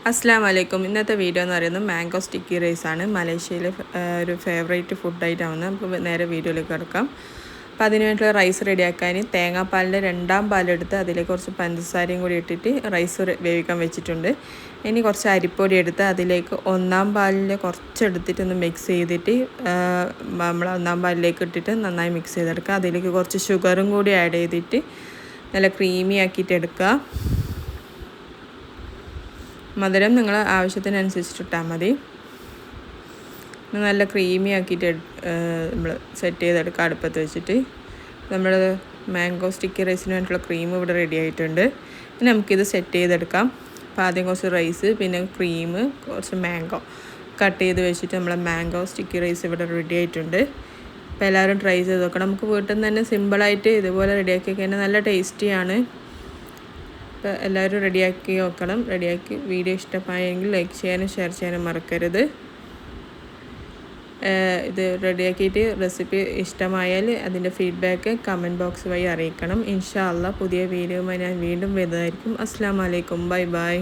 അസ്സലാമു അലൈക്കും. ഇന്നത്തെ വീഡിയോ എന്ന് പറയുന്നത് മാംഗോ സ്റ്റിക്കി റൈസ് ആണ്. മലേഷ്യയിലെ ഒരു ഫേവറേറ്റ് ഫുഡായിട്ടാണ്. നമുക്ക് നേരെ വീഡിയോയിലേക്ക് കിടക്കാം. അപ്പോൾ അതിന് വേണ്ടിയുള്ള റൈസ് റെഡിയാക്കാൻ തേങ്ങാപ്പാലിൻ്റെ 2ാം പാലെടുത്ത് അതിലേക്ക് കുറച്ച് പഞ്ചസാരയും കൂടി ഇട്ടിട്ട് റൈസ് വേവിക്കാൻ വെച്ചിട്ടുണ്ട്. ഇനി കുറച്ച് അരിപ്പൊടി എടുത്ത് അതിലേക്ക് 1ാം പാലിൻ്റെ കുറച്ചെടുത്തിട്ടൊന്ന് മിക്സ് ചെയ്തിട്ട് നമ്മൾ 1ാം പാലിലേക്ക് ഇട്ടിട്ട് നന്നായി മിക്സ് ചെയ്തെടുക്കുക. അതിലേക്ക് കുറച്ച് ഷുഗറും കൂടി ആഡ് ചെയ്തിട്ട് നല്ല ക്രീമി ആക്കിയിട്ട് എടുക്കുക. മധുരം നിങ്ങൾ ആവശ്യത്തിനനുസരിച്ചിട്ടാൽ മതി. നല്ല ക്രീമി ആക്കിയിട്ട് നമ്മൾ സെറ്റ് ചെയ്തെടുക്കുക അടുപ്പത്ത് വെച്ചിട്ട്. നമ്മൾ മാംഗോ സ്റ്റിക്കി റൈസിന് വേണ്ടിയിട്ടുള്ള ക്രീം ഇവിടെ റെഡി ആയിട്ടുണ്ട്. ഇനി നമുക്കിത് സെറ്റ് ചെയ്തെടുക്കാം. അപ്പോൾ ആദ്യം കുറച്ച് റൈസ്, പിന്നെ ക്രീം, കുറച്ച് മാംഗോ കട്ട് ചെയ്ത് വെച്ചിട്ട് നമ്മളെ മാംഗോ സ്റ്റിക്കി റൈസ് ഇവിടെ റെഡി ആയിട്ടുണ്ട്. അപ്പോൾ എല്ലാവരും ട്രൈ ചെയ്ത് നോക്കണം. നമുക്ക് വീട്ടിൽ നിന്ന് തന്നെ സിമ്പിളായിട്ട് ഇതുപോലെ റെഡിയാക്കി കഴിഞ്ഞാൽ നല്ല ടേസ്റ്റിയാണ്. അപ്പോൾ എല്ലാവരും റെഡിയാക്കി നോക്കണം. റെഡിയാക്കി വീഡിയോ ഇഷ്ടമായെങ്കിൽ ലൈക്ക് ചെയ്യാനും ഷെയർ ചെയ്യാനും മറക്കരുത്. ഇത് റെഡിയാക്കിയിട്ട് റെസിപ്പി ഇഷ്ടമായാൽ അതിൻ്റെ ഫീഡ്ബാക്ക് കമൻറ്റ് ബോക്സ് വഴി അറിയിക്കണം. ഇൻഷാ അല്ലാഹ് പുതിയ വീഡിയോയുമായി ഞാൻ വീണ്ടും വരുന്നതായിരിക്കും. അസ്സലാമു അലൈക്കും. Bye bye.